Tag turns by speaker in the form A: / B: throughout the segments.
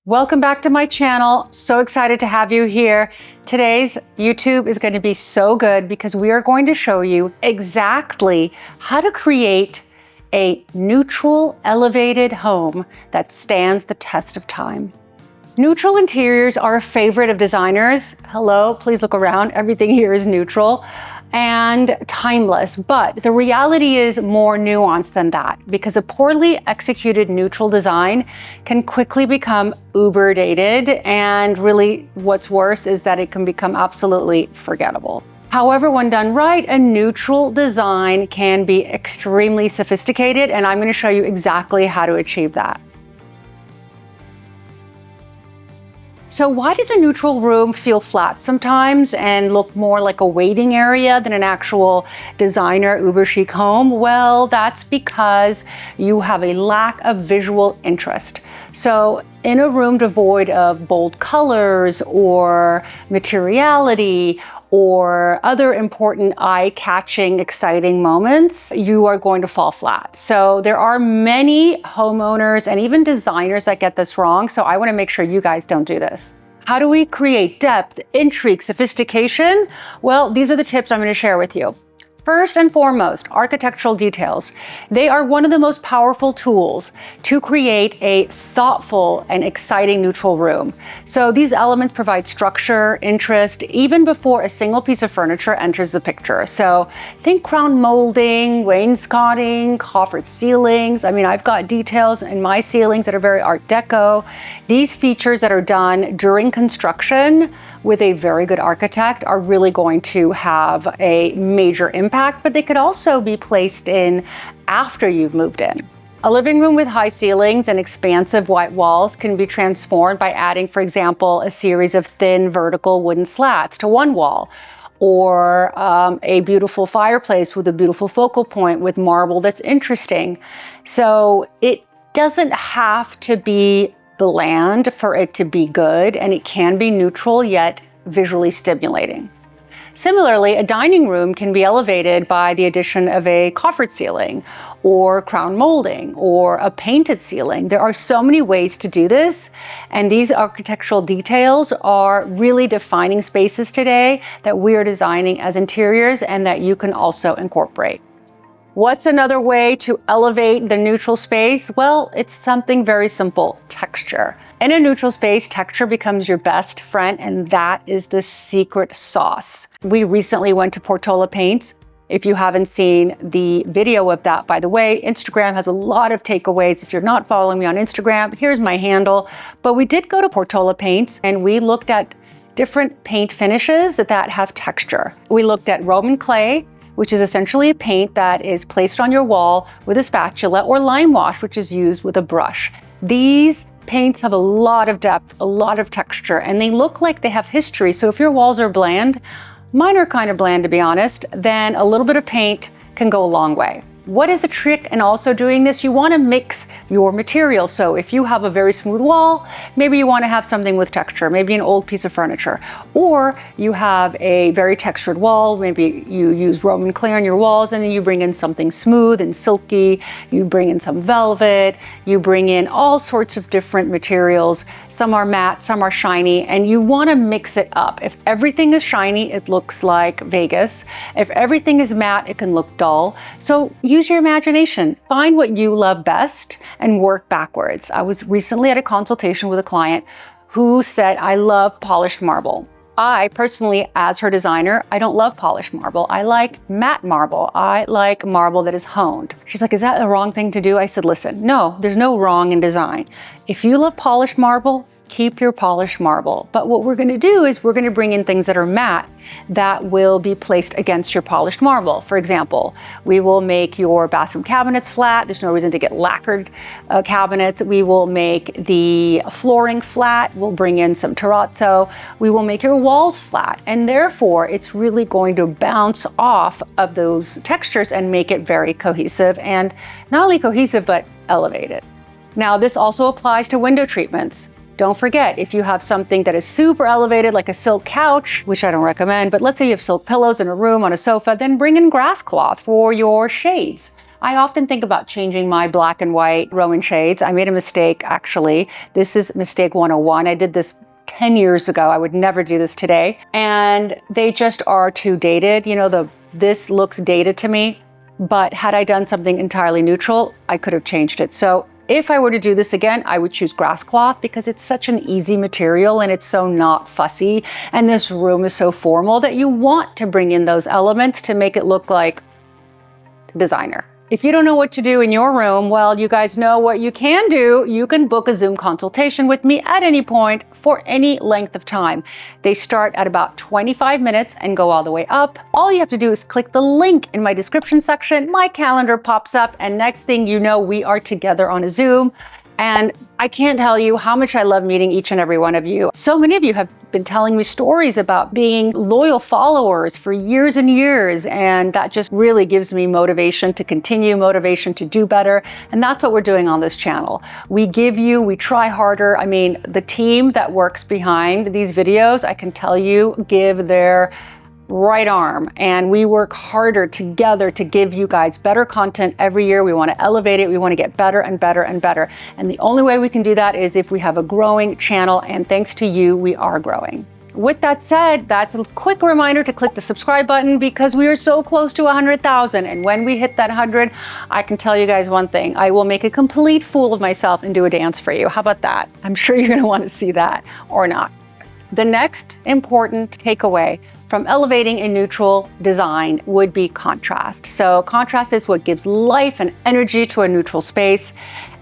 A: Welcome back to my channel. So excited to have you here. Today's YouTube is going to be so good because we are going to show you exactly how to create a neutral elevated home that stands the test of time. Neutral interiors are a favorite of designers. Hello, please look around. Everything here is neutral and timeless, but the reality is more nuanced than that because a poorly executed neutral design can quickly become uber dated, and really what's worse is that it can become absolutely forgettable. However, when done right, a neutral design can be extremely sophisticated, and I'm going to show you exactly how to achieve that. So why does a neutral room feel flat sometimes and look more like a waiting area than an actual designer uber chic home? Well, that's because you have a lack of visual interest. So in a room devoid of bold colors or materiality or other important eye-catching, exciting moments, you are going to fall flat. So there are many homeowners and even designers that get this wrong, so I wanna make sure you guys don't do this. How do we create depth, intrigue, sophistication? Well, these are the tips I'm gonna share with you. First and foremost, architectural details. They are one of the most powerful tools to create a thoughtful and exciting neutral room. So these elements provide structure, interest, even before a single piece of furniture enters the picture. So think crown molding, wainscoting, coffered ceilings. I mean, I've got details in my ceilings that are very Art Deco. These features that are done during construction with a very good architect are really going to have a major impact, but they could also be placed in after you've moved in. A living room with high ceilings and expansive white walls can be transformed by adding, for example, a series of thin vertical wooden slats to one wall, or a beautiful fireplace with a beautiful focal point with marble that's interesting. So it doesn't have to be bland for it to be good, and it can be neutral yet visually stimulating. Similarly, a dining room can be elevated by the addition of a coffered ceiling or crown molding or a painted ceiling. There are so many ways to do this, and these architectural details are really defining spaces today that we are designing as interiors and that you can also incorporate. What's another way to elevate the neutral space? Well, it's something very simple: texture. In a neutral space, texture becomes your best friend, and that is the secret sauce. We recently went to Portola Paints. If you haven't seen the video of that, by the way, Instagram has a lot of takeaways. If you're not following me on Instagram, here's my handle. But we did go to Portola Paints and we looked at different paint finishes that have texture. We looked at Roman clay, which is essentially a paint that is placed on your wall with a spatula, or lime wash, which is used with a brush. These paints have a lot of depth, a lot of texture, and they look like they have history. So if your walls are bland, mine are kind of bland to be honest, then a little bit of paint can go a long way. What is the trick in also doing this? You want to mix your material. So if you have a very smooth wall, maybe you want to have something with texture, maybe an old piece of furniture. Or you have a very textured wall, maybe you use Roman clay on your walls, and then you bring in something smooth and silky, you bring in some velvet, you bring in all sorts of different materials. Some are matte, some are shiny, and you want to mix it up. If everything is shiny, it looks like Vegas. If everything is matte, it can look dull. So use your imagination. Find what you love best and work backwards. I was recently at a consultation with a client who said, I love polished marble. I personally, as her designer, I don't love polished marble. I like matte marble. I like marble that is honed. She's like, is that a wrong thing to do? I said, listen, no, there's no wrong in design. If you love polished marble, keep your polished marble. But what we're gonna do is we're gonna bring in things that are matte that will be placed against your polished marble. For example, we will make your bathroom cabinets flat. There's no reason to get lacquered cabinets. We will make the flooring flat. We'll bring in some terrazzo. We will make your walls flat. And therefore, it's really going to bounce off of those textures and make it very cohesive, and not only cohesive, but elevated. Now, this also applies to window treatments. Don't forget, if you have something that is super elevated, like a silk couch, which I don't recommend, but let's say you have silk pillows in a room on a sofa, then bring in grass cloth for your shades. I often think about changing my black and white Roman shades. I made a mistake, actually. This is mistake 101. I did this 10 years ago. I would never do this today. And they just are too dated. You know, this looks dated to me, but had I done something entirely neutral, I could have changed it. So if I were to do this again, I would choose grass cloth because it's such an easy material and it's so not fussy. And this room is so formal that you want to bring in those elements to make it look like designer. If you don't know what to do in your room, well, you guys know what you can do. You can book a Zoom consultation with me at any point for any length of time. They start at about 25 minutes and go all the way up. All you have to do is click the link in my description section. My calendar pops up, and next thing you know, we are together on a Zoom. And I can't tell you how much I love meeting each and every one of you. So many of you have been telling me stories about being loyal followers for years and years. And that just really gives me motivation to continue, motivation to do better. And that's what we're doing on this channel. We try harder. I mean, the team that works behind these videos, I can tell you, give their right arm, and we work harder together to give you guys better content every year. We want to elevate it. We want to get better and better and better. And the only way we can do that is if we have a growing channel, and thanks to you, we are growing. With that said, that's a quick reminder to click the subscribe button because we are so close to 100,000. And when we hit that 100, I can tell you guys one thing, I will make a complete fool of myself and do a dance for you. How about that? I'm sure you're going to want to see that, or not. The next important takeaway from elevating a neutral design would be contrast. So contrast is what gives life and energy to a neutral space.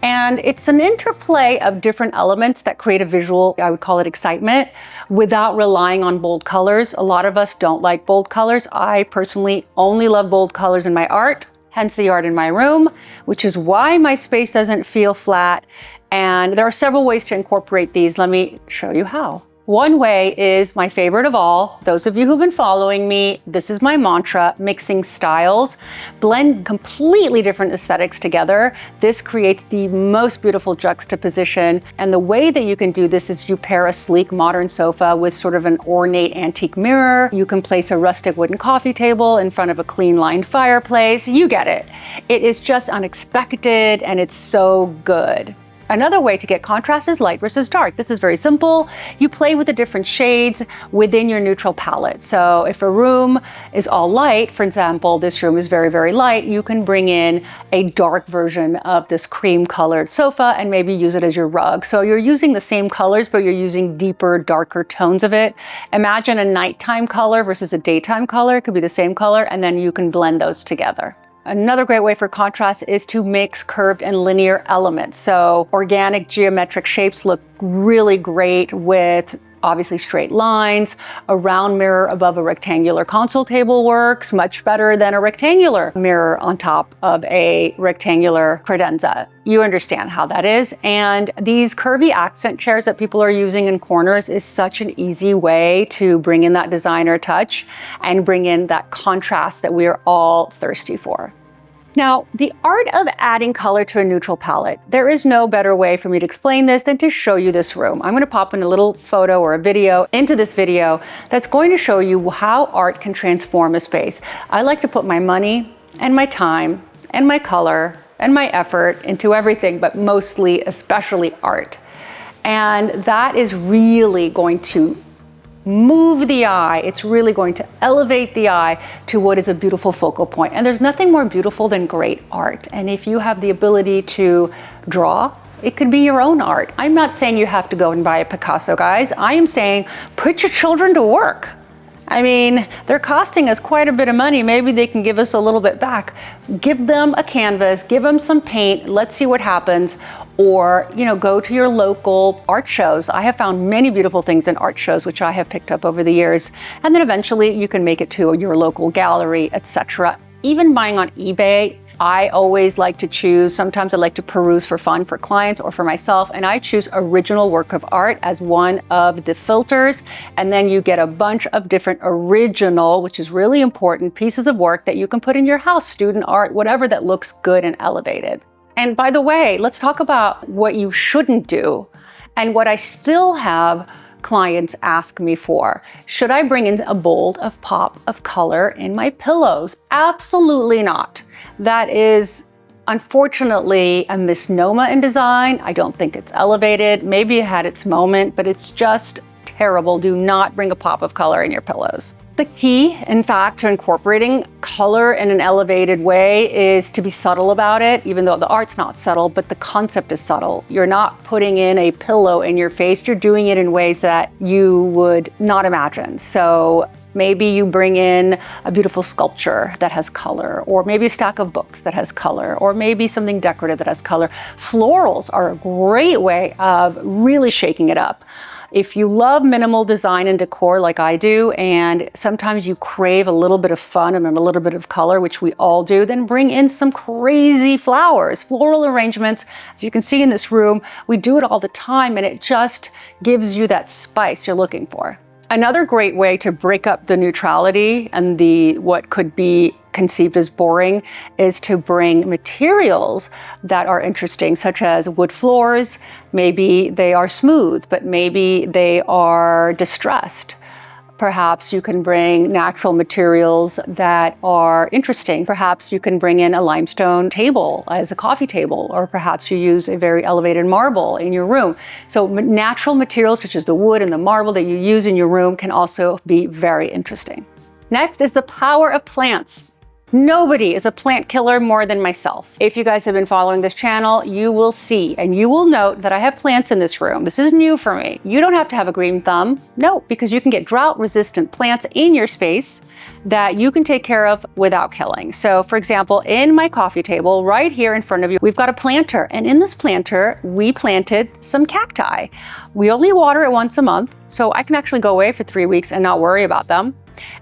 A: And it's an interplay of different elements that create a visual, I would call it excitement, without relying on bold colors. A lot of us don't like bold colors. I personally only love bold colors in my art, hence the art in my room, which is why my space doesn't feel flat. And there are several ways to incorporate these. Let me show you how. One way is my favorite of all. Those of you who've been following me, this is my mantra, mixing styles. Blend completely different aesthetics together. This creates the most beautiful juxtaposition. And the way that you can do this is you pair a sleek modern sofa with sort of an ornate antique mirror. You can place a rustic wooden coffee table in front of a clean lined fireplace. You get it. It is just unexpected and it's so good. Another way to get contrast is light versus dark. This is very simple. You play with the different shades within your neutral palette. So if a room is all light, for example, this room is very, very light, you can bring in a dark version of this cream colored sofa and maybe use it as your rug. So you're using the same colors, but you're using deeper, darker tones of it. Imagine a nighttime color versus a daytime color. It could be the same color, and then you can blend those together. Another great way for contrast is to mix curved and linear elements. So organic geometric shapes look really great with obviously straight lines. A round mirror above a rectangular console table works much better than a rectangular mirror on top of a rectangular credenza. You understand how that is. And these curvy accent chairs that people are using in corners is such an easy way to bring in that designer touch and bring in that contrast that we are all thirsty for. Now, the art of adding color to a neutral palette, there is no better way for me to explain this than to show you this room. I'm going to pop in a little photo or a video into this video that's going to show you how art can transform a space. I like to put my money and my time and my color and my effort into everything, but mostly, especially art. And that is really going to move the eye. It's really going to elevate the eye to what is a beautiful focal point. And there's nothing more beautiful than great art. And if you have the ability to draw, it could be your own art. I'm not saying you have to go and buy a Picasso, guys. I am saying put your children to work. I mean, they're costing us quite a bit of money. Maybe they can give us a little bit back. Give them a canvas, give them some paint, let's see what happens. Or, go to your local art shows. I have found many beautiful things in art shows, which I have picked up over the years. And then eventually you can make it to your local gallery, etc. Even buying on eBay, I always like to choose, sometimes I like to peruse for fun for clients or for myself, and I choose original work of art as one of the filters. And then you get a bunch of different original, which is really important, pieces of work that you can put in your house, student art, whatever that looks good and elevated. And by the way, let's talk about what you shouldn't do and what I still have clients ask me for. Should I bring in a pop of color in my pillows? Absolutely not. That is unfortunately a misnomer in design. I don't think it's elevated. Maybe it had its moment, but it's just terrible. Do not bring a pop of color in your pillows. The key, in fact, to incorporating color in an elevated way is to be subtle about it, even though the art's not subtle, but the concept is subtle. You're not putting in a pillow in your face, you're doing it in ways that you would not imagine. So maybe you bring in a beautiful sculpture that has color, or maybe a stack of books that has color, or maybe something decorative that has color. Florals are a great way of really shaking it up. If you love minimal design and decor like I do, and sometimes you crave a little bit of fun and a little bit of color, which we all do, then bring in some crazy flowers, floral arrangements. As you can see in this room, we do it all the time, and it just gives you that spice you're looking for. Another great way to break up the neutrality and what could be conceived as boring is to bring materials that are interesting, such as wood floors. Maybe they are smooth, but maybe they are distressed. Perhaps you can bring natural materials that are interesting. Perhaps you can bring in a limestone table as a coffee table, or perhaps you use a very elevated marble in your room. So natural materials such as the wood and the marble that you use in your room can also be very interesting. Next is the power of plants. Nobody is a plant killer more than myself. If you guys have been following this channel, you will see and you will note that I have plants in this room. This is new for me. You don't have to have a green thumb. No, because you can get drought-resistant plants in your space that you can take care of without killing. So for example, in my coffee table right here in front of you, we've got a planter. And in this planter, we planted some cacti. We only water it once a month, so I can actually go away for 3 weeks and not worry about them.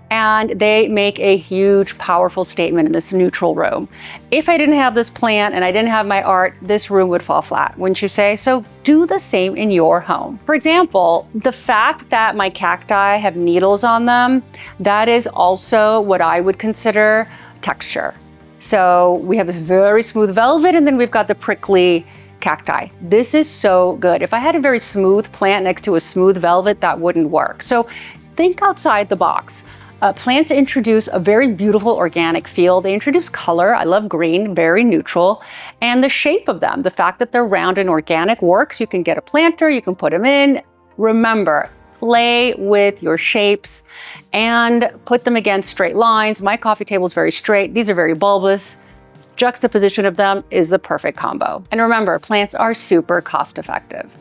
A: And they make a huge, powerful statement in this neutral room. If I didn't have this plant and I didn't have my art, this room would fall flat, wouldn't you say? So do the same in your home. For example, the fact that my cacti have needles on them, that is also what I would consider texture. So we have this very smooth velvet, and then we've got the prickly cacti. This is so good. If I had a very smooth plant next to a smooth velvet, that wouldn't work. So think outside the box. Plants introduce a very beautiful organic feel. They introduce color. I love green, very neutral. And the shape of them, the fact that they're round and organic works. You can get a planter, you can put them in. Remember, play with your shapes and put them against straight lines. My coffee table is very straight. These are very bulbous. Juxtaposition of them is the perfect combo. And remember, plants are super cost effective.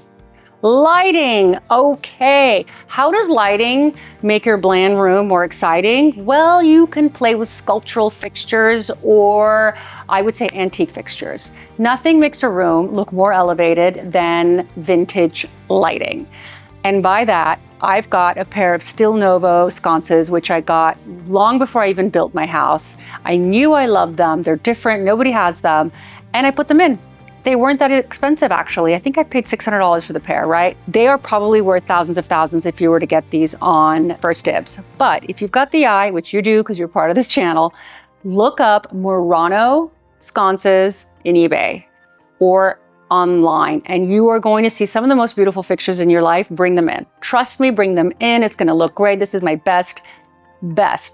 A: Lighting, okay. How does lighting make your bland room more exciting? Well, you can play with sculptural fixtures, or I would say antique fixtures. Nothing makes a room look more elevated than vintage lighting. And by that, I've got a pair of Stil Novo sconces, which I got long before I even built my house. I knew I loved them. They're different, nobody has them, and I put them in. They weren't that expensive, actually. I think I paid $600 for the pair, right? They are probably worth thousands of thousands if you were to get these on First Dibs. But if you've got the eye, which you do because you're part of this channel, look up Murano sconces in eBay or online, and you are going to see some of the most beautiful fixtures in your life. Bring them in. Trust me, bring them in. It's gonna look great. This is my best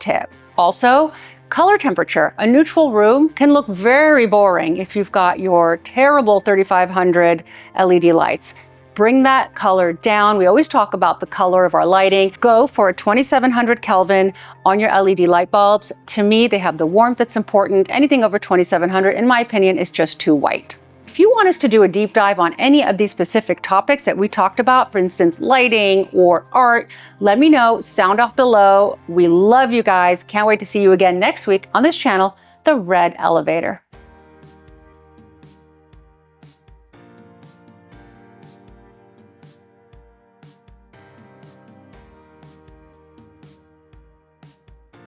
A: tip. Also, color temperature. A neutral room can look very boring if you've got your terrible 3500 LED lights. Bring that color down. We always talk about the color of our lighting. Go for a 2700 Kelvin on your LED light bulbs. To me, they have the warmth that's important. Anything over 2700, in my opinion, is just too white. If you want us to do a deep dive on any of these specific topics that we talked about, for instance, lighting or art, let me know, sound off below. We love you guys. Can't wait to see you again next week on this channel, The Red Elevator.